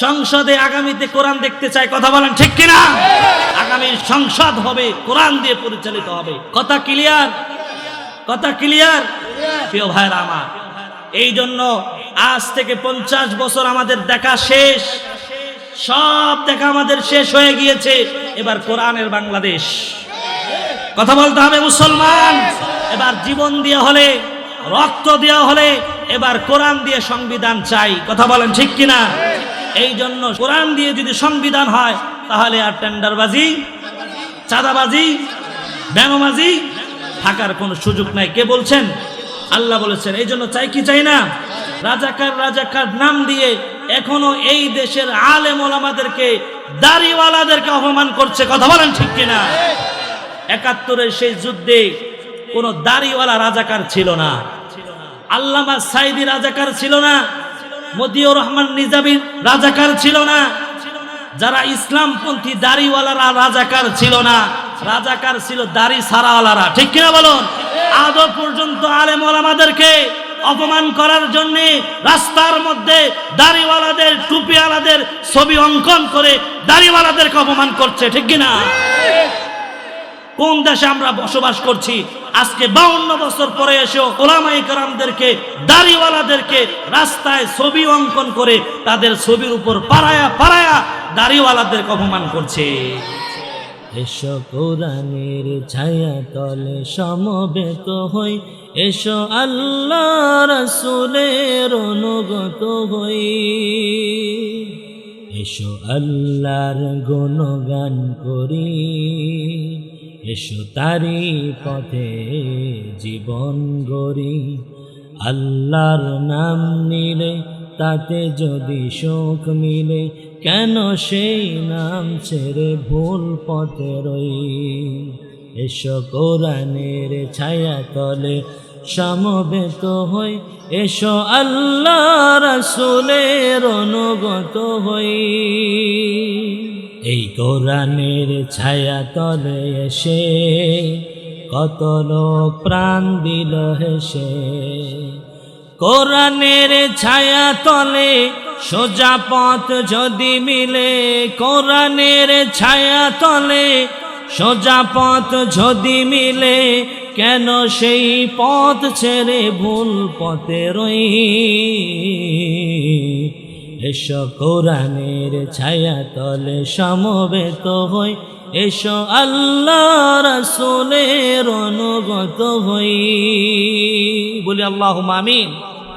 সংসদে আগামীতে কোরআন দেখতে চাই, কথা বলেন ঠিক কিনা? আগামীর সংসদ হবে কোরআন দিয়ে পরিচালিত হবে। কথা ক্লিয়ার? কথা ক্লিয়ার? প্রিয় ভাইরা আমার, এই জন্য আজ থেকে 50 বছর আমাদের দেখা শেষ, সব দেখা আমাদের শেষ হয়ে গিয়েছে। এবার কোরআনের বাংলাদেশ। কথা বলতে হবে মুসলমান। এবার জীবন দিয়ে হলে, রক্ত দেওয়া হলে এবার কোরআন দিয়ে সংবিধান চাই। কথা বলেন ঠিক কিনা? এই জন্য কোরআন দিয়ে যদি সংবিধান হয় তাহলে আর টেন্ডারবাজি, চাঁদাবাজি, বেনামাজি থাকার কোনো সুযোগ নাই। কে বলছেন? আল্লাহ বলেছেন। এই জন্য চাই কি চাই না? রাজাকার রাজাকার নাম দিয়ে এখনো এই দেশের আলেম ওলামাদেরকে, দাড়িওয়ালাদেরকে অপমান করছে। কথা বলেন ঠিক কিনা? ৭১-এর সেই যুদ্ধে কোনো দাড়িওয়ালা রাজাকার ছিল না, আল্লামা সাইদি রাজাকার ছিল না, মতিউর রহমান নিজামী রাজাকার ছিল না, যারা ইসলামপন্থী দাড়িওয়ালারা রাজাকার ছিল না, রাজাকার ছিল দাড়ি সারাওয়ালারা। ঠিক কিনা বলুন? আদৌ পর্যন্ত আলেম ওলামাদেরকে অপমান করার জন্য রাস্তার মধ্যে দাড়িওয়ালাদের, টুপিওয়ালাদের ছবি অঙ্কন করে দাড়িওয়ালাদেরকে অপমান করছে। ঠিক কিনা? কোন দেশে আমরা বসবাস করছি? আজকে 52 বছর পরে এসেও ওলামায়ে কেরামদেরকে, দাড়িওয়ালাদেরকে রাস্তায় ছবি অঙ্কন করে তাদের ছবির উপর পাড়ায়া পাড়ায়া দাড়িওয়ালাদেরকে অপমান করছে। এসো কোরআনের ছায়া তলে সমবেত হই, এসো আল্লাহ রাসূলের অনুগত হই, এসো আল্লাহর গুণগান করি, এসো তারি পথে জীবন গড়ি। আল্লাহর নাম নিলে তাতে যদি সুখ মিলে, কেন সেই নাম ছেড়ে ভুল পথে রই। এসো কোরআনের ছায়া তলে সমবেত হই, এসো আল্লাহ রাসূলের অনুগত হই। এই কোরআনের ছায়া তলে এসে কত লোক প্রাণ দিল হেসে। কোরআনের ছায়া তলে সোজা পথ যদি মিলে, কোরআনের ছায়া তলে সোজা পথ যদি মিলে, কেন সেই পথ ছেড়ে ভুল পথে রই। এসো কোরআনের ছায়া তলে সমবেত হই, এসো আল্লাহ রাসূলের অনুগত হই। বলি আল্লাহুম্মা আমিন।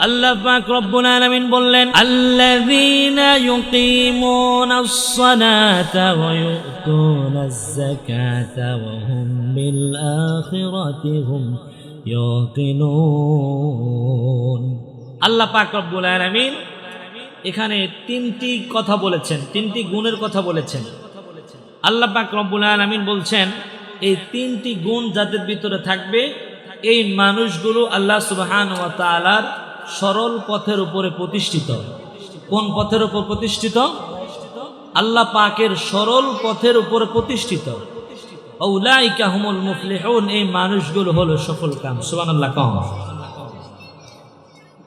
আল্লাহ পাক রব্বুল আলামিন বললেন, আল্লাযীনা ইউকিমুনাস সালাতা ওয়া ইউতুনাজ যাকাতা ওয়া হুম বিল আখিরাতি হুম ইউকিনুন। আল্লাহ পাক রব্বুল আলামিন এখানে 3টি কথা বলেছেন, 3টি গুণের কথা বলেছেন। আল্লাহ পাক রব্বুল আলামিন বলছেন এই 3টি গুণ যাদের ভিতরে থাকবে এই মানুষগুলো আল্লাহ সুবহানাহু ওয়া তাআলার সরল পথের উপরে প্রতিষ্ঠিত। কোন পথের উপর প্রতিষ্ঠিত? আল্লাহ পাকের সরল পথের উপরে প্রতিষ্ঠিত। উলাইকা হুমুল মুফলিহুন, এই মানুষগুলো হলো সফলকাম। সুবহানাল্লাহ কম।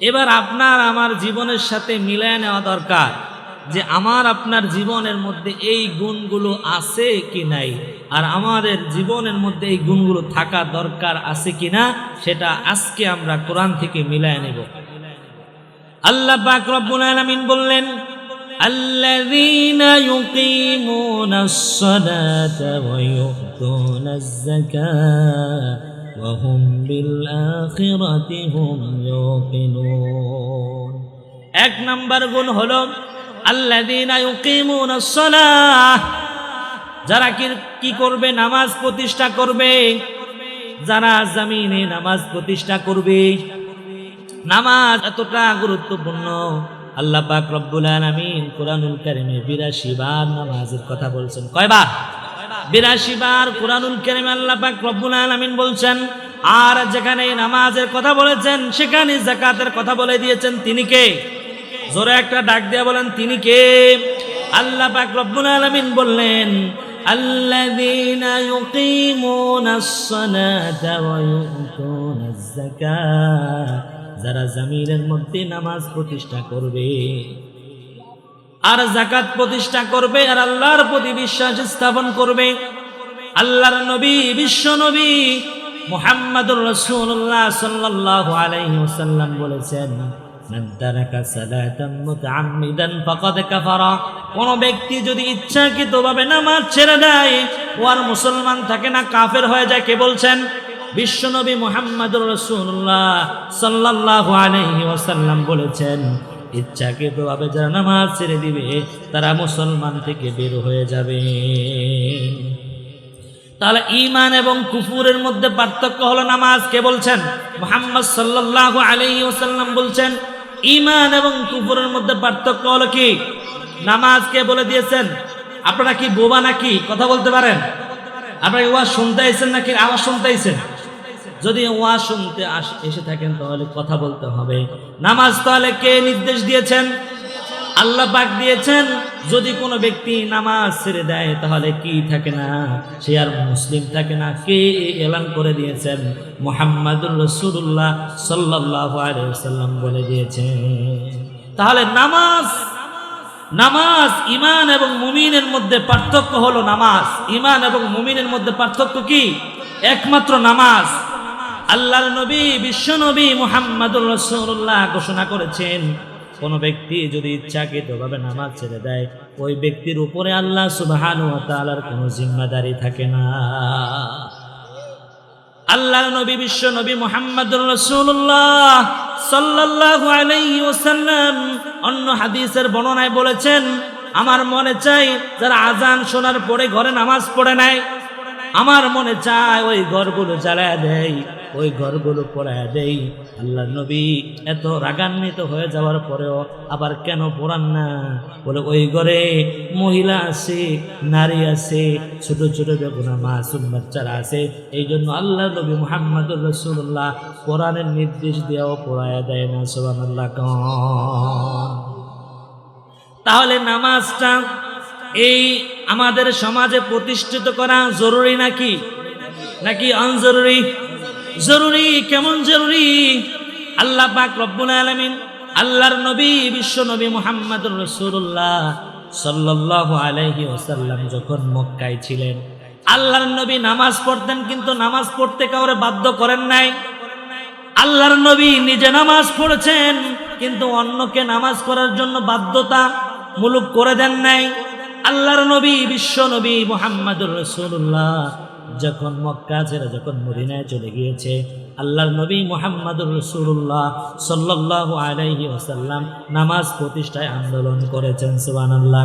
এবার আপনার আমার জীবনের সাথে মিলায় নেওয়া দরকার যে আমার আপনার জীবনের মধ্যে এই গুণগুলো আছে কি নাই, আর আমাদের জীবনের মধ্যে এই গুণগুলো থাকা দরকার আছে কিনা, সেটা আজকে আমরা কোরআন থেকে মিলায় নেব। আল্লাহ পাক রব্বুল আলামিন বললেন, আল্লাযীনা ইউকিমুনাস সালাতা ওয়া ইউতুনাজ যাকাতা ওয়া হুম বিল আখিরাতি হুম ইউকিনুন। 1 নাম্বার গুণ হলো আল্লাযীনা ইউকিমুনাস সালাহ, যারা কি করবে? নামাজ প্রতিষ্ঠা করবে। যারা জমিনে নামাজ প্রতিষ্ঠা করবে। নামাজ এতটা গুরুত্বপূর্ণ, আল্লাহ পাক রব্বুল আলামিন কোরআনুল কারীমে 82 বার নামাজের কথা বলছেন। কয়বার? 82 বার কোরআনুল কারীমে আল্লাহ পাক রব্বুল আলামিন বলছেন। আর যেখানে নামাজের কথা বলেছেন সেখানে যাকাতের কথা বলে দিয়েছেন। তিনি কে? জোরে একটা ডাক দিয়ে বলেন, তিনি কে? আল্লাহ পাক রব্বুল আলামিন বললেন, আল্লাযীনা ইউকিমুনাস সালাতা ওয়া ইউতুনাজ যাকাতা, যারা জমিনের মধ্যে নামাজ প্রতিষ্ঠা করবে। আর যাকাত প্রতিষ্ঠা করবে আর আল্লাহর প্রতি বিশ্বাস স্থাপন করবে। আল্লাহর নবী বিশ্ব নবী মুহাম্মদুর রাসূলুল্লাহ সাল্লাল্লাহু আলাইহি ওয়াসাল্লাম বলেছেন, মান তারাকা সালাতান মুতাআম্মিদান ফাকাদ কাফারা। কোন ব্যক্তি যদি ইচ্ছাকৃতভাবে নামাজ ছেড়ে দেয় ও আর মুসলমান থাকে না, কাফের হয়ে যায়। কে বলছেন? বিশ্বনবী মুহাম্মদুর রাসূলুল্লাহ সাল্লাল্লাহু আলাইহি ওয়াসাল্লাম বলেছেন, ইচ্ছাকৃতভাবে যারা নামাজ ছেড়ে দিবে তারা মুসলমান থেকে বের হয়ে যাবে। তাহলে ঈমান এবং কুফুরের মধ্যে পার্থক্য হলো নামাজ। কে বলছেন? মুহাম্মদ সাল্লাল্লাহু আলাইহি ওয়াসাল্লাম বলছেন ঈমান এবং কুফুরের মধ্যে পার্থক্য হলো কি? নামাজ কে বলে দিয়েছেন? আপনারা কি বোবা নাকি? কথা বলতে পারেন? আপনারা ওয়াজ শুনতে আইছেন নাকি আওয়াজ শুনতে আইছেন? যদি ওয়াজ শুনতে এসে থাকেন তাহলে কথা বলতে হবে। নামাজ তাহলে কে নির্দেশ দিয়েছেন? আল্লাহ পাক দিয়েছেন। যদি কোনো ব্যক্তি নামাজ ছেড়ে দেয় তাহলে কি থাকে না, সে আর মুসলিম থাকে না। কে এলান করে দিয়েছেন? মুহাম্মদুর রাসূলুল্লাহ সাল্লাল্লাহু আলাইহি ওয়াসাল্লাম বলে দিয়েছেন। তাহলে নামাজ ঈমান এবং মুমিনের মধ্যে পার্থক্য হলো নামাজ। ঈমান এবং মুমিনের মধ্যে পার্থক্য কি? একমাত্র নামাজ। আল্লাহর নবী বিশ্ব নবী মুহাম্মদুর রাসূলুল্লাহ ঘোষণা করেছেন, কোন ব্যক্তি যদি ইচ্ছাকৃতভাবে নামাজ ছেড়ে দেয় ওই ব্যক্তির উপরে আল্লাহ সুবহানাহু ওয়া তাআলার কোনো জিম্মাদারি থাকে না। আল্লাহর নবী বিশ্ব নবী মুহাম্মদুর রাসূলুল্লাহ সাল্লাল্লাহু আলাইহি ওয়াসাল্লাম অন্য হাদিসের বর্ণনায় বলেছেন, আমার মনে চাই যারা আজান শোনার পরে ঘরে নামাজ পড়ে নাই, আমার মনে চায় ওই ঘরগুলো জ্বালায় দেয়, ওই ঘরগুলো পড়ায় দেই। আল্লাহ নবী এত রাগান্বিত হয়ে যাওয়ার পরেও আবার কেন পড়ান না? বলে ওই ঘরে মহিলা আছে, নারী আছে, ছোট ছোট বেগুনা মাসুম বাচ্চারা আছে। এই জন্য আল্লাহ নবী মুহাম্মদুর রাসূলুল্লাহ কোরআনের নির্দেশ দিয়েও পড়ায় দেয় না। সুবহানাল্লাহ। তাহলে নামাজটা এই আমাদের সমাজে প্রতিষ্ঠিত করা জরুরি নাকি অনজরুরি? জরুরি। কেমন জরুরি? আল্লাহ পাক রব্বুল আলামিন আল্লাহর নবী বিশ্ব নবী মুহাম্মদুর রাসূলুল্লাহ সাল্লাল্লাহু আলাইহি ওয়াসাল্লাম যখন মক্কায় ছিলেন, আল্লাহর নবী নামাজ পড়তেন, কিন্তু নামাজ পড়তে কাউরে বাধ্য করেন নাই। আল্লাহর নবী নিজে নামাজ পড়েছেন, কিন্তু অন্যকে নামাজ পড়ার জন্য বাধ্যতামূলক করে দেন নাই। আল্লাহর নবী বিশ্ব নবী মুহাম্মদুর রাসূলুল্লাহ যখন মক্কা ছেড়ে যখন মদিনায় চলে গিয়েছে, আল্লাহর নবী মুহাম্মদুর রাসূলুল্লাহ সাল্লাল্লাহু আলাইহি ওয়াসাল্লাম নামাজ প্রতিষ্ঠায় আন্দোলন করেছেন। সুবহানাল্লাহ।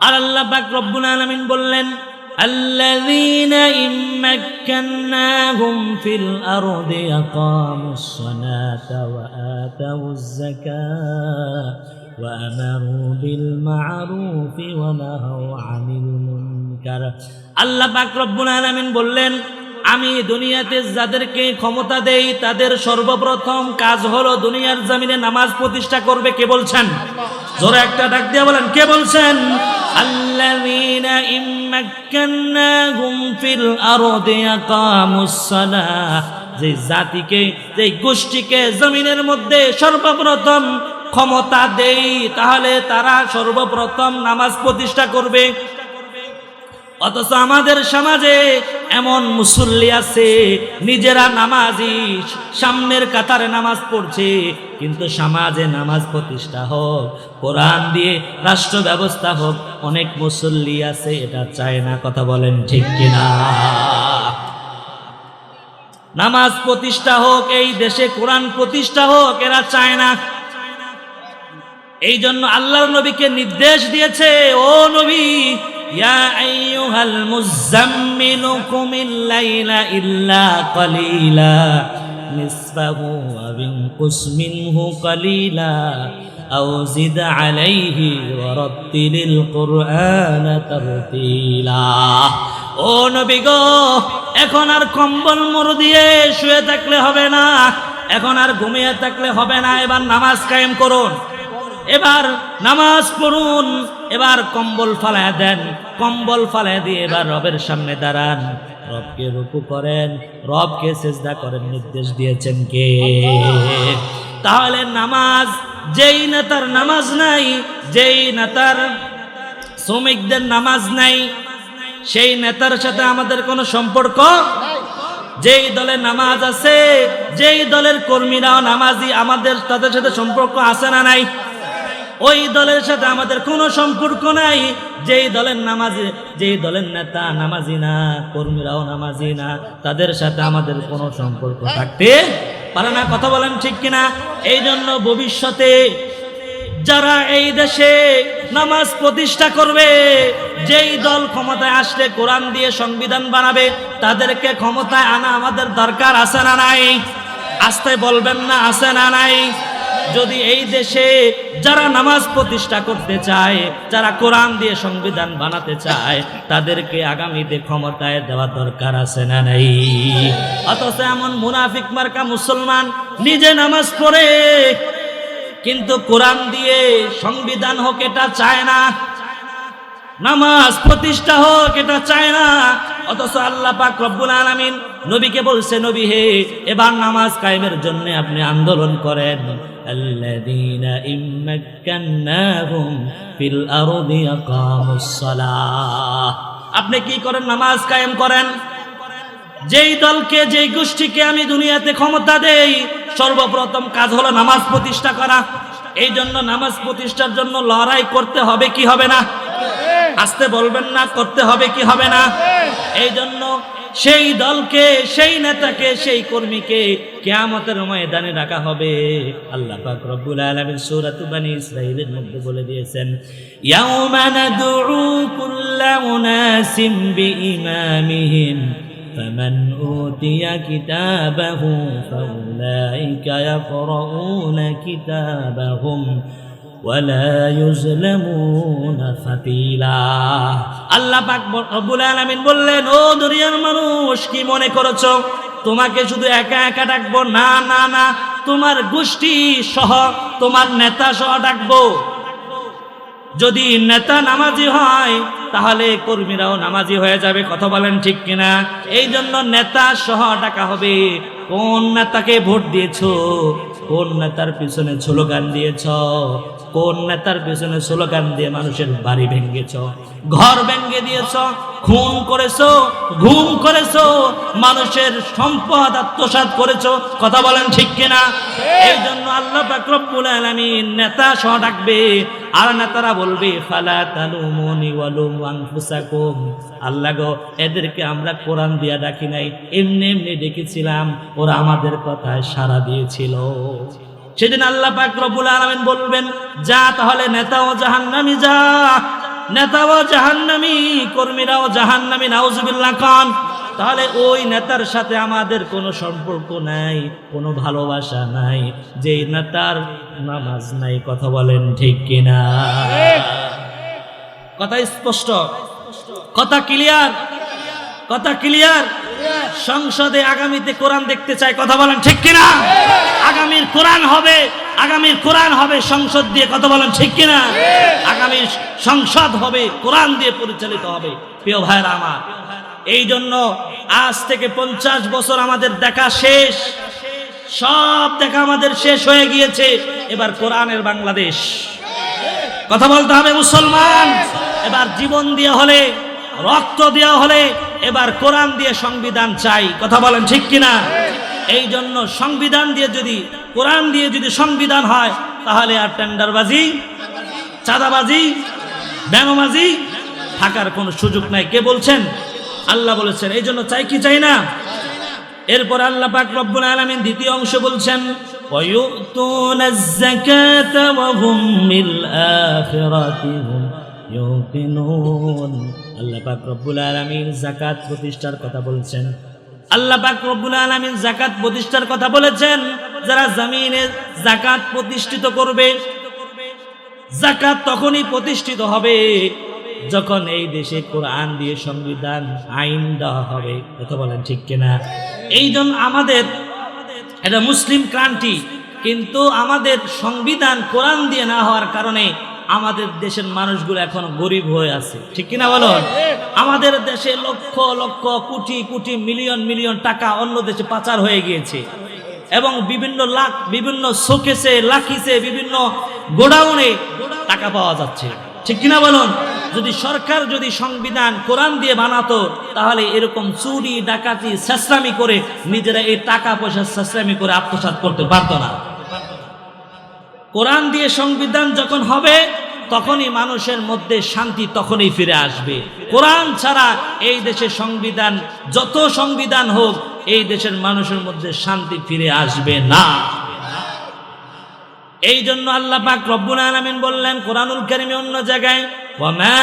আর আল্লাহ পাক রব্বুল আলামিন বললেন, আল্লাযীনা ইম্মাক্কান্নাহুম ফিল আরদি আকামুস সালাতা ওয়া আতাউয যাকাতা ওয়া আমারু বিল মা'রুফি ওয়া নাহাউ আনিল মুনকার। আল্লাহ পাক রব্বুল আলামিন বললেন, আমি দুনিয়াতে যাদেরকে ক্ষমতা দেই তাদের সর্বপ্রথম কাজ হলো দুনিয়ার জমিনে নামাজ প্রতিষ্ঠা করবে। কে বলছেন? জোরে একটা ডাক দিয়ে বলেন, কে বলছেন? আল্লাযীনা ইম্মাক্কান্নাহুম ফিল আরদি আকামুস সালাহ। যে জাতিকে, যে গোষ্ঠীকে জমিনের মধ্যে সর্বপ্রথম ক্ষমতা দেই, তাহলে তারা সর্বপ্রথম নামাজ প্রতিষ্ঠা করবে। অথচ আমাদের সমাজে এমন মুসল্লি আছে, নিজেরা নামাজি, সামনের কাতারে নামাজ পড়ছে, কিন্তু সমাজে নামাজ প্রতিষ্ঠা হোক, কোরআন দিয়ে রাষ্ট্র ব্যবস্থা হোক, অনেক মুসল্লি আছে এটা চায় না। কথা বলেন ঠিক কিনা? নামাজ প্রতিষ্ঠা হোক, এই দেশে কোরআন প্রতিষ্ঠা হোক, এরা চায় না। এই জন্য আল্লাহর নবীকে নির্দেশ দিয়েছে, ও নবী, ইয়া আইয়ুহাল মুযাম্মিলু কুমিল লাইলা ইল্লা কালিলা নিসফাহু আও ইনকুস মিনহু কালিলা আও জিদ আলাইহি ওয়া রাত্তিলিল কুরআনা তারতিলা। ও নবী গো, এখন আর কম্বল মুড় দিয়ে শুয়ে থাকলে হবে না, এখন আর ঘুমিয়ে থাকলে হবে না। এবার নামাজ কায়েম করুন, এবার নামাজ পড়ুন, এবার কম্বল ফালায় দেন, কম্বল ফালায় দিয়ে এবার রবের সামনে দাঁড়ান, রবকে রুকু করেন, রবকে সিজদা করেন। নির্দেশ দিয়েছেন কে? তাহলে নামাজ যেই নেতার নামাজ নাই, যেই নেতার শ্রমিকদের নামাজ নাই, সেই নেতার সাথে আমাদের কোনো সম্পর্ক। যেই দলের নামাজ আছে, যেই দলের কর্মীরাও নামাজি, আমাদের তাদের সাথে সম্পর্ক আছে না নাই? ওই দলের সাথে আমাদের কোনো সম্পর্ক নাই। যেই দলের নামাজি, যেই দলের নেতা নামাজি না, কর্মীরাও নামাজি না, তাদের সাথে আমাদের কোনো সম্পর্ক থাকতে পারে না। কথা বলেন ঠিক কিনা? এই জন্য ভবিষ্যতে যারা এই দেশে নামাজ প্রতিষ্ঠা করবে, যেই দল ক্ষমতায় আসলে কোরআন দিয়ে সংবিধান বানাবে, তাদেরকে ক্ষমতায় আনা আমাদের দরকার আছে না নাই? আসতে বলবেন না, আছে না নাই? যদি এই দেশে যারা নামাজ প্রতিষ্ঠা করতে চায়, যারা কোরআন দিয়ে সংবিধান বানাতে চায়, তাদেরকে আগামীতে ক্ষমতায় দেওয়া দরকার আছে না নাই? অথচ এমন মুনাফিক মার্কা মুসলমান নিজে নামাজ পড়ে কিন্তু কোরআন দিয়ে সংবিধান হোক এটা চায় না, নামাজ প্রতিষ্ঠা হোক এটা চায় না। অথচ আল্লাহ পাক রব্বুল আলামিন নবীকে বলছে, নবী হে, এবার নামাজ কায়েমের জন্য আপনি আন্দোলন করেন। আল্লাযীনা ইম্মাক্কান্নাহুম ফিল আরদি আকামুস সালাহ। আপনি কি করেন? নামাজ কায়েম করেন। যেই দলকে, যেই গোষ্ঠীকে আমি দুনিয়াতে ক্ষমতা দেই, সর্বপ্রথম কাজ হলো নামাজ প্রতিষ্ঠা করা। এই জন্য নামাজ প্রতিষ্ঠার জন্য লড়াই করতে হবে কি হবে না? আসতে বলবেন না, করতে হবে কি হবে না? এই জন্য সেই দলকে, সেই নেতাকে, সেই কর্মীকে কিয়ামতের ময়দানে রাখা হবে। আল্লাহ পাক রব্বুল আলামিন সূরা বানী ইসরাঈলের মধ্যে বলে দিয়েছেন, ইয়াউমা নাদউ কুল্লা উনাসিম বিইমামিহিম ফামান উতিয়া কিতাবাহু ফাউলাইকা ইয়াকরাউনা কিতাবাহুম ওয়ালা ইউজলামুনা ফাতিলা। আল্লাহ পাক রব্বুল আলামিন বললেন, ও দুনিয়ার মানুষ, কি মনে করেছো তোমাকে শুধু একা একা ডাকবো? না না না, তোমার গোষ্ঠী সহ, তোমার নেতা সহ ডাকবো। যদি নেতা নামাজি হয় তাহলে কর্মীরাও নামাজি হয়ে যাবে। কথা বলেন ঠিক কিনা? এই জন্য নেতা সহ ডাকা হবে। কোন নেতাকে ভোট দিয়েছো? কোন নেতার পিছনে স্লোগান দিয়েছ? কোন নেতার পিছনে স্লোগান দিয়ে মানুষের বাড়ি ভেঙেছ, ঘর ভেঙে দিয়েছ, খুন করেছো, গুম করেছো, মানুষের সম্পদ আত্মসাৎ করেছো? কথা বলেন ঠিক কিনা? এই জন্য আল্লাহ পাক রব্বুল আলামিন নেতা সহ ডাকবে। আর নেতারা বলবে, ফালা তালুমুনি ওয়ালুমু আনফুসাকুম। আল্লাহ গো, এদেরকে আমরা কোরআন দিয়া ডাকি নাই, এমনি এমনি ডেকেছিলাম, ওরা আমাদের কথায় সাড়া দিয়েছিল। সেদিন আল্লাহ পাক রব্বুল আলামিন বলবেন, যা তাহলে নেতাও জাহান্নামী, যা নেতাও জাহান্নামী, কর্মীরাও জাহান্নামী, নাউজুবিল্লাহ খান। তাহলে ওই নেতার সাথে আমাদের কোনো সম্পর্ক নাই, কোনো ভালোবাসা নাই, যেই নেতার নামাজ নাই। কথা বলেন ঠিক কিনা? কথা স্পষ্ট, কথা ক্লিয়ার, কথা ক্লিয়ার। সংসদে আগামীতে কোরআন দেখতে চাই। কথা বলেন ঠিক কিনা? আগামীর কোরআন হবে, আগামীর কোরআন হবে সংসদ দিয়ে। কথা বলেন ঠিক কিনা? আগামীর সংসদ হবে কোরআন দিয়ে পরিচালিত হবে। প্রিয় ভাইরা আমার, এই জন্য আজ থেকে 50 বছর আমাদের দেখা শেষ, সব দেখা আমাদের শেষ হয়ে গিয়েছে। এবার কোরআনের বাংলাদেশ। কথা বলতে হবে মুসলমান। এবার জীবন দিয়ে হলে, রক্ত দেওয়া হলে, এবার কোরআন দিয়ে সংবিধান চাই। কথা বলেন ঠিক কিনা? এই জন্য সংবিধান দিয়ে, যদি কোরআন দিয়ে যদি সংবিধান হয়, তাহলে আর টেন্ডারবাজি, চাঁদাবাজি, বেনামাজি থাকার কোনো সুযোগ নাই। কে বলছেন? আল্লাহ বলেছেন। এই জন্য চাই কি চাই না? এরপর আল্লাহ পাক রব্বুল আলামিন দ্বিতীয় অংশ বলছেন, ওয়ায়ুতুনাজ যাকাতা ওয়া হুম বিল আখিরাতি হুম ইউকিনুন। আল্লাহ পাক রব্বুল আলামিন যাকাত প্রতিষ্ঠার কথা বলছেন। আল্লাহ পাক রব্বুল আলামিন যাকাত প্রতিষ্ঠার কথা বলেছেন। যারা জমিনে যাকাত প্রতিষ্ঠিত করবে, যাকাত তখনই প্রতিষ্ঠিত হবে যখন এই দেশে কোরআন দিয়ে সংবিধান, আইন দেওয়া হবে। কথা বলেন ঠিক কিনা? এই জন্য আমাদের এটা মুসলিম ক্রান্তি, কিন্তু আমাদের সংবিধান কোরআন দিয়ে না হওয়ার কারণে আমাদের দেশের মানুষগুলো এখন গরিব হয়ে আছে। ঠিক কিনা বলুন? আমাদের দেশে লক্ষ লক্ষ, কোটি কোটি, মিলিয়ন মিলিয়ন টাকা অন্য দেশে পাচার হয়ে গিয়েছে। এবং বিভিন্ন শোকেসে, লাখিসে, বিভিন্ন গোডাউনে টাকা পাওয়া যাচ্ছে, ঠিক কিনা বলুন? যদি সরকার যদি সংবিধান কোরআন দিয়ে বানাতো তাহলে এরকম চুরি ডাকাতি ছেঁচড়ামি করে নিজেরা এই টাকা পয়সা ছেঁচড়ামি করে আত্মসাৎ করতে পারতো না। কোরআন দিয়ে সংবিধান যখন হবে তখনই মানুষের মধ্যে শান্তি তখনই ফিরে আসবে। কোরআন ছাড়া এই দেশের সংবিধান, যত সংবিধান হোক, এই দেশের মানুষের মধ্যে শান্তি ফিরে আসবে না। এই জন্য আল্লাহ পাক রব্বুল আলামিন বললেন কোরআনুল কারীমে অন্য জায়গায়, ওয়ামা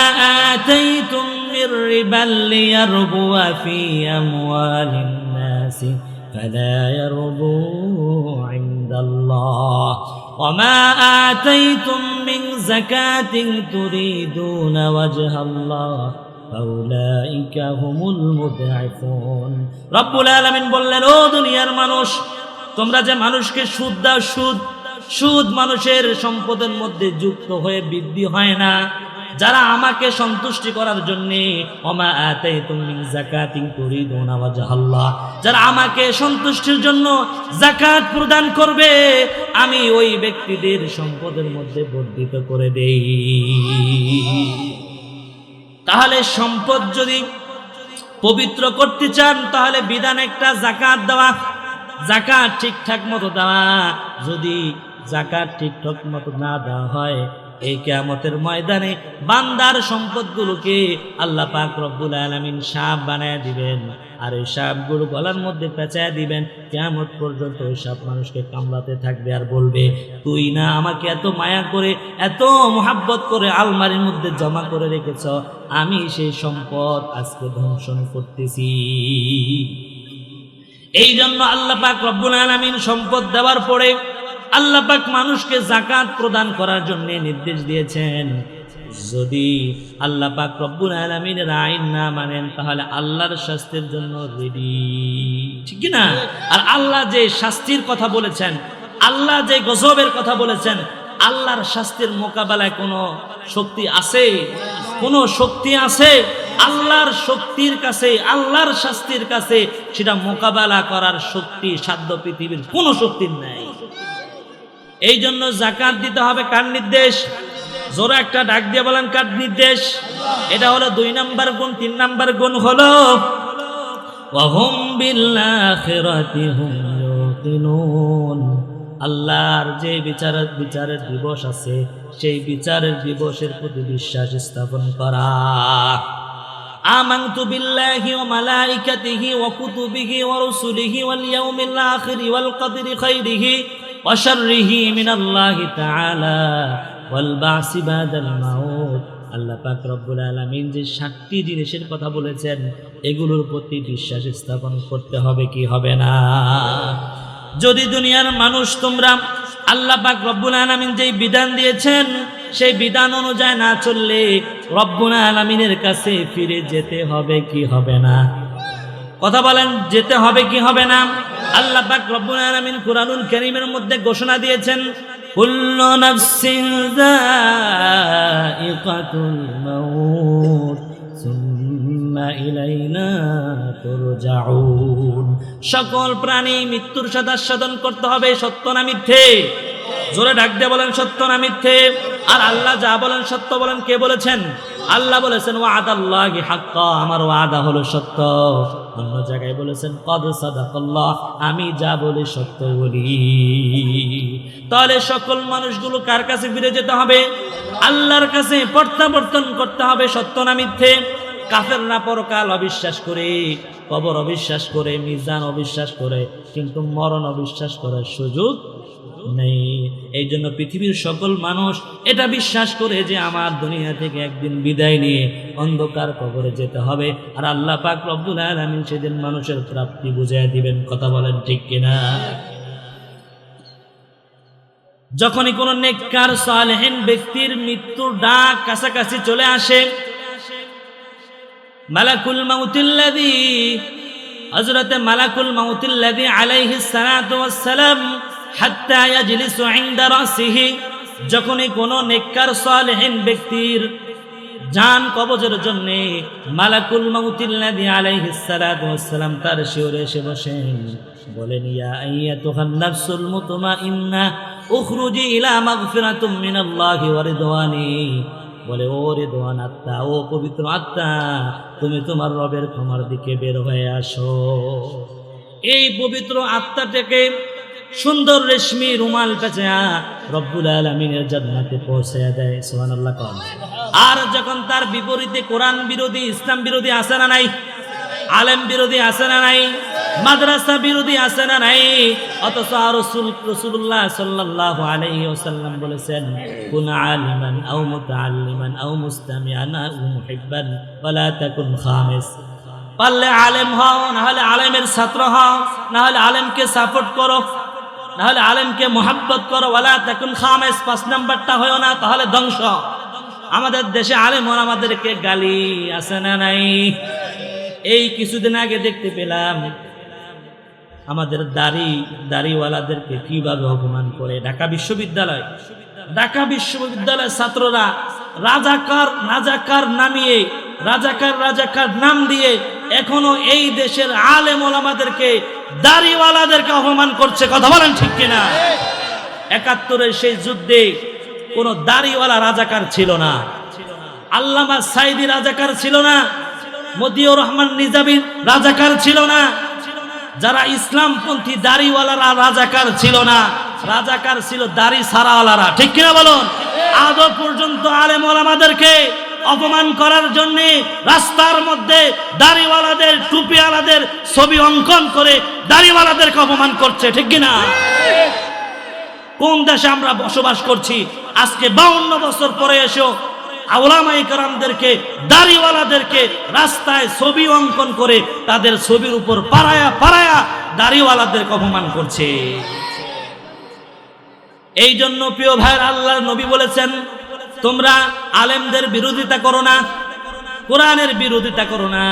আতাইতুম মির রিবাল লিয়ারবুয়া ফি আমওয়ালিন নাসি ফালা ইয়ারবু ইনদাল্লাহ ওয়ামা আতাইতুম মিন যাকাতিন তুরিদুনা ওয়াজহাল্লাহ ফাউলাইকা হুমুল মুদঈফুন। রব্বুল আলামিন বললেন, ও দুনিয়ার মানুষ, তোমরা যে মানুষকে সুদ দাও, সুদ মানুষের সম্পদের মধ্যে যুক্ত হয়ে বৃদ্ধি হয় না। যারা আমাকে সন্তুষ্টি করার জন্য ওমা আতাইতুম মিন যাকাতিন তুরিদুনা ওয়াজহাল্লাহ, যারা আমাকে সন্তুষ্টির জন্য যাকাত প্রদান করবে, আমি ওই ব্যক্তিদের সম্পদের মধ্যে বর্ধিত করে দেই। তাহলে সম্পদ যদি পবিত্র করতে চান তাহলে বিধান একটা, যাকাত দেওয়া, যাকাত ঠিকঠাক মতো দেওয়া। যদি যাকাত ঠিকঠাক মতো না দেওয়া হয়, এই কিয়ামতের ময়দানে বান্দার সম্পদগুলোকে আল্লাহ পাক রব্বুল আলামিন সাপ বানায় দিবেন, আর ওই সাপগুলো গলার মধ্যে পেঁচায় দিবেন। কিয়ামত পর্যন্ত ওই সাপ মানুষকে কামড়াতে থাকবে আর বলবে, তুই না আমাকে এত মায়া করে, এত মোহাব্বত করে আলমারির মধ্যে জমা করে রেখেছ, আমি সেই সম্পদ আজকে ধ্বংসন করতেছি। এই জন্য আল্লাহ পাক রব্বুল আলামিন সম্পদ দেওয়ার পরে আল্লাহ পাক মানুষকে যাকাত প্রদান করার জন্য নির্দেশ দিয়েছেন। যদি আল্লাহ পাক রব্বুল আলামিনের আইন না মানেন তাহলে আল্লাহর শাস্তির জন্য রেডি, ঠিক কি না? আর আল্লাহ যে শাস্তির কথা বলেছেন, আল্লাহ যে গজবের কথা বলেছেন, আল্লাহর শাস্তির মোকাবেলায় কোনো শক্তি আছে? কোনো শক্তি আছে? আল্লাহর শক্তির কাছে, আল্লাহর শাস্তির কাছে সেটা মোকাবেলা করার শক্তি, সাধ্য পৃথিবীর কোনো শক্তির নাই। এই জন্য যাকাত দিতে হবে। কার নির্দেশ? জোরে একটা ডাক দিয়ে বলেন, কার নির্দেশ? এটা হলো 2 নাম্বার গুণ। 3 নাম্বার গুণ হলো ওয়াহুম বিল আখিরাতি হুম ইউকিনুন। আল্লাহর যে বিচারের দিবস আছে, সেই বিচারের দিবসের প্রতি বিশ্বাস স্থাপন করা। আমানতু বিল্লাহি ওয়া মালাইকাতিহি ওয়া কুতুবিহি ওয়া রুসুলিহি ওয়াল ইয়াউমিল আখির ওয়াল কদরি খাইরিহি ওয়া শাররিহি মিনাল্লাহি তাআলা ওয়াল বা'সি বাদাল মাউত। আল্লাহ পাক রব্বুল আলামিন যে 7টি জিনিসের কথা বলেছেন, এগুলোর প্রতি বিশ্বাস স্থাপন করতে হবে কি হবে না? যদি দুনিয়ার মানুষ তোমরা আল্লাহ পাক রব্বুল আলামিন যেই বিধান দিয়েছেন সেই বিধান অনুযায়ী না চললে রব্বুল আলামিনের কাছে ফিরে যেতে হবে কি হবে না? কথা বলেন, যেতে হবে কি হবে না? আল্লাহ পাক রব্বুল আলামিন কুরআনুল কারীমের মধ্যে ঘোষণা দিয়েছেন, কুল্লু নাফসিন যায়িকাতুল মাউত সুম্মা ইলাইনা তুরজাউন। সকল প্রাণী মৃত্যুর সাথে সাধন করতে হবে, সত্য না মিথ্যে? জোরে ডাক দিয়ে বলেন, সত্য না মিথ্যে? আর আল্লাহ যা বলেন সত্য বলেন। কে বলেছেন? আল্লাহ বলেছেন ওয়াদাল্লাহি হাক্কা, আমার ওয়াদা হলো সত্য। অন্য জায়গায় বলেছেন কদ সাদাকাল্লাহ, আমি যা বলি সত্য বলি। তাহলে সকল মানুষগুলো কার কাছে ফিরে যেতে হবে? আল্লাহর কাছে প্রত্যাবর্তন করতে হবে, সত্য না মিথ্যে? কাফেররা পরকাল অবিশ্বাস করে, কবর অবিশ্বাস করে, মিজান অবিশ্বাস করে, কিন্তু মরণ অবিশ্বাস করার সুযোগ নেই। এই জন্য পৃথিবীর সকল মানুষ এটা বিশ্বাস করে যে আমার দুনিয়া থেকে একদিন বিদায় নিয়ে অন্ধকার কবরে যেতে হবে। আর আল্লাহ পাক রব্বুল আলামিন সেদিন মানুষের প্রাপ্তি বুঝিয়ে দিবেন। কথা বলেন ঠিক কিনা? যখনই কোনো নেককার সালেহিন ব্যক্তির মৃত্যুর ডাক কাছাকাছি চলে আসে, মালাকুল মাউতিল্লাযী, হযরতে মালাকুল মাউতিল্লাযী আলাইহিস সালাতু ওয়াস সালাম হাত্তা ইয়াজলিসু ইনদা রাসিহি, যখনই কোনো নেককার সালেহিন ব্যক্তির জান কবজের জন্য মালাকুল মাউতিল্লাযী আলাইহিস সালাতু ওয়াস সালাম তার শিওরে এসে বসেন, বলেন ইয়া আইয়াতুহান নাফসুল মুতমাইন্না উখরুজি ইলা মাগফিরাতুম মিনাল্লাহি ওয়া রিদওয়ানি, বলে ও রিদওয়ান আত্মা, ও পবিত্র আত্মা, তুমি তোমার রবের ক্ষমার দিকে বের হয়ে আসো। এই পবিত্র আত্মাটাকে সুন্দর রেশমি রুমাল পেঁচা রব্বুল আলামিনের জান্নাতে পৌঁছে দেয়। সুবহানাল্লাহ। আর যখন তার বিপরীতে কোরআন বিরোধী, ইসলাম বিরোধী আছে না নাই, আলেম বিরোধী আছে না নাই, মাদ্রাসা বিরোধী আছে না নাই, অথচ রাসূলুল্লাহ সাল্লাল্লাহু আলাইহি ওয়াসাল্লাম বলেছেন কুন আলিমান আও মুতাআল্লিমান আও মুস্তামিআন আও মুহিব্বান ওয়ালা তাকুন খামিস। পারলে আলেম হও, না হলে আলেমের ছাত্র হও, না হলে আলেমকে সাপোর্ট করো, না হলে আলেমকে মোহাব্বত করো। ওয়ালা তাকুন খামিস, 5 নাম্বারটা হয় না, তাহলে ধ্বংস। আমাদের দেশে আলেম আমাদেরকে গালি আছে না নাই? এই কিছুদিন আগে দেখতে পেলাম আমাদের দাড়িওয়ালাদেরকে কিভাবে অপমান করে ঢাকা বিশ্ববিদ্যালয়ের ছাত্ররা রাজাকার নামিয়ে রাজাকার নাম দিয়ে এখনো এই দেশের আলেম ওলামাদেরকে, দাড়িওয়ালাদেরকে অপমান করছে। কথা বলেন ঠিক কিনা? ৭১-এর সেই যুদ্ধে কোনো দাড়িওয়ালা রাজাকার ছিল না, আল্লামা সাইদি রাজাকার ছিল না, মতিউর রহমান নিজামী রাজাকার ছিল না, যারা ইসলামপন্থী দাড়িওয়ালারা রাজাকার ছিল না, রাজাকার ছিল দাড়ি সারাওয়ালারা। ঠিক কিনা বলুন? আজও পর্যন্ত আলেম ওলামাদেরকে অপমান করার জন্য রাস্তার মধ্যে দাড়িওয়ালাদের, টুপিওয়ালাদের ছবি অঙ্কন করে দাড়িওয়ালাদেরকে অপমান করছে। ঠিক কিনা? কোন দেশে আমরা বসবাস করছি? আজকে 52 বছর পরে এসেও উলামায়ে কেরামদেরকে, দাড়িওয়ালাদেরকে রাস্তায় ছবি অঙ্কন করে তাদের ছবির উপর পাড়ায়া দাড়িওয়ালাদেরকে অপমান করছে। এই জন্য প্রিয় ভাইয়ের, আল্লাহর নবী বলেছেন তোমরা আলেমদের বিরোধিতা করো না, কোরআনের বিরোধিতা করো না।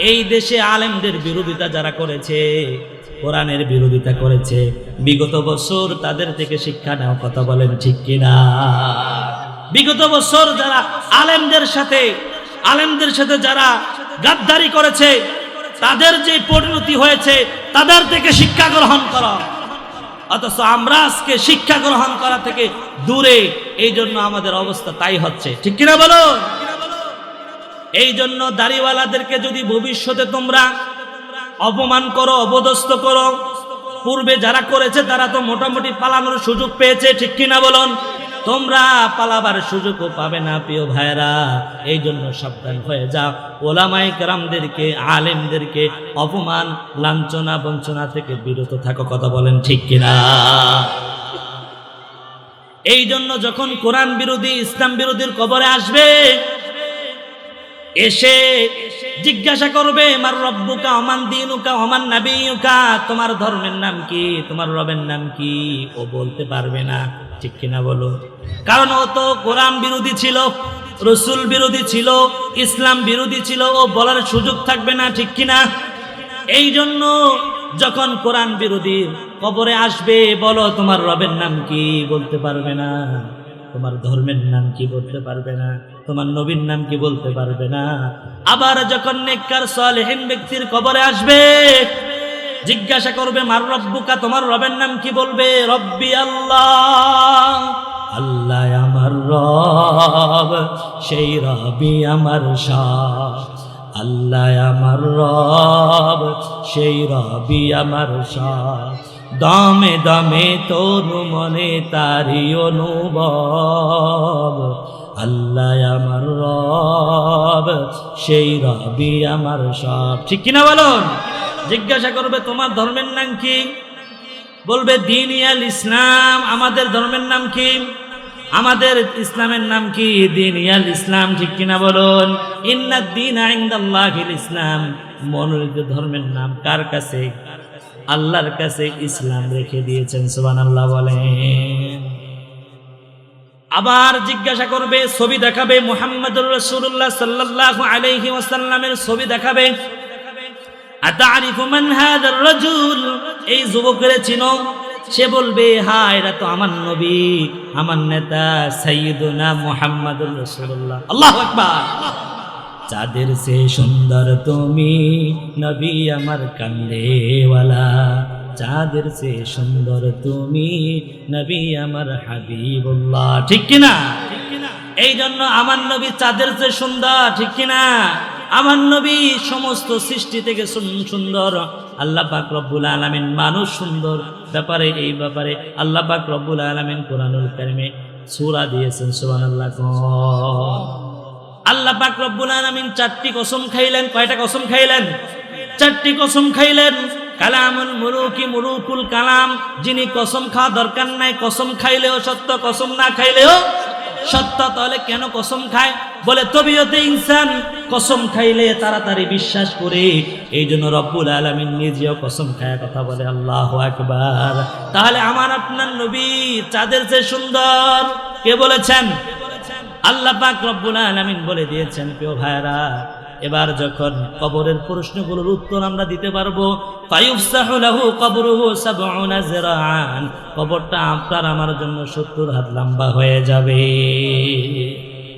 এই দেশে আলেমদের বিরোধিতা যারা করেছে, কোরআনের বিরোধিতা করেছে, বিগত বছর তাদের থেকে শিক্ষা নাও। কথা বলেন ঠিক কিনা? বিগত বছর যারা আলেমদের সাথে যারা গাদ্দারি করেছে, তাদের যে পরিণতি হয়েছে, তাদের থেকে শিক্ষা গ্রহণ করো। অথচ আমরা আজকে শিক্ষা গ্রহণ করা থেকে দূরে, এই জন্য আমাদের অবস্থা তাই হচ্ছে। ঠিক কিনা বলো? এই জন্য দাড়িওয়ালাদেরকে যদি ভবিষ্যতে তোমরা অপমান করো, অপদস্থ করো, পূর্বে যারা করেছে তারা তো মোটামুটি পালানোর সুযোগ পেয়েছে। ঠিক কিনা বলুন? তোমরা পালাবার সুযোগও পাবে না প্রিয় ভাইরা। এই জন্য সাবধান হয়ে যাও, ওলামায়ে কেরামদেরকে, আলেমদেরকে অপমান, লাঞ্ছনা, বঞ্চনা থেকে বিরত থাকো। কথা বলেন ঠিক কিনা? এই জন্য যখন কোরআন বিরোধী, ইসলাম বিরোধীর কবরে আসবে, এসে জিজ্ঞাসা করবে মার রব্বুকা ওমান দীনুকা ওমান নাবিয়ুকা, তোমার ধর্মের নাম কি, তোমার রবের নাম কি? ও বলতে পারবে না। ঠিক কিনা বলো? কারণ ও তো কোরআন বিরোধী ছিল, রসুল বিরোধী ছিল, ইসলাম বিরোধী ছিল, ও বলার সুযোগ থাকবে না। ঠিক কিনা? এই জন্য যখন কোরআন বিরোধী কবরে আসবে, বলো তোমার রবের নাম কি, বলতে পারবে না। তোমার ধর্মের নাম কি, বলতে পারবে না। তোমার নবীর নাম কি, বলতে পারবে না। আবার যখন নেককার সালেহিন ব্যক্তির কবরে আসবে, জিজ্ঞাসা করবে মার রব্বুকা, তোমার রবের নাম কি, বলবে রব্বি আল্লাহ, আল্লাহ আমার রব, সেই রবি আমার শাহ, আল্লাহ আমার রব, সেই রবি আমার শাহ, দমে দমে তনু মনে তারি অনুভব, আল্লাহ আমার রব, সেই রবি আমার সব। ঠিক কিনা বলুন? জিজ্ঞাসা করবে তোমার ধর্মের নাম কি, বলবে দীনিয়াল ইসলাম। আমাদের ধর্মের নাম কি? আমাদের ইসলামের নাম কি? দীনিয়াল ইসলাম। ঠিক কিনা বলুন? ইন্নাদ দীনা ইনদাল্লাহিল ইসলাম। মনোনীত ধর্মের নাম কার কাছে? আল্লাহর কাছে ইসলাম রেখে দিয়েছেন। সুবহানাল্লাহ বলেন। আবার জিজ্ঞাসা করবে, ছবি দেখাবে, মুহাম্মদুর রাসূলুল্লাহ সাল্লাল্লাহু আলাইহি ওয়াসাল্লামের ছবি দেখাবে। আতারিফু মান হাযার রাজুল, এই যুবকের চিনো? সে বলবে হ্যাঁ, এরা তো আমার নবী, আমার নেতা সাইয়্যিদুনা মুহাম্মদুর রাসূলুল্লাহ। আল্লাহু আকবার। চাঁদের সে সুন্দর তুমি, নবী আমার কামলেওয়ালা, চাঁদের চেয়ে সুন্দর তুমি নবী আমার হাবিবুল্লাহ। ঠিক কিনা? এই জন্য আমার নবী চাঁদের চেয়ে সুন্দর। ঠিক কিনা? আমার নবী সমস্ত সৃষ্টি থেকে সুন্দর। আল্লাহ পাক রব্বুল আলামিন মানুষ সুন্দর ব্যাপারে এই ব্যাপারে আল্লাহ পাক রব্বুল আলামিন কোরআনুল কারীমে সূরা দিয়েছেন। সুবহানাল্লাহ। আল্লাহ পাক রব্বুল আলামিন 4টি কসম খাইলেন। কয়টা কসম খাইলেন? 4টি কসম খাইলেন। কালামুল মুলুকি মুলুকুল কালাম, যিনি কসম খাওয়া দরকার নাই, কসম খাইলেও সত্য, কসম না খাইলেও সত্য। তাহলে কেন কসম খায়? বলে তবিয়তে ইনসান কসম খাইলে তাড়াতাড়ি বিশ্বাস করে। এই জন্য রব্বুল আলামিন নিজেও কসম খায় কথা বলে আল্লাহু আকবার। তাহলে আমার আপনার নবী চাঁদের চেয়ে সুন্দর। কে বলেছেন? আল্লাহ পাক রব্বুল আলামিন বলে দিয়েছেন। প্রিয় ভাইরা, এবার যখন কবরের প্রশ্নগুলোর উত্তর আমরা দিতে পারবো, ফায়ুফসাহু লাহু কবরুহু ৭০ যিরাআন, কবরটা আপনার আমার জন্য ৭০ হাত লম্বা হয়ে যাবে।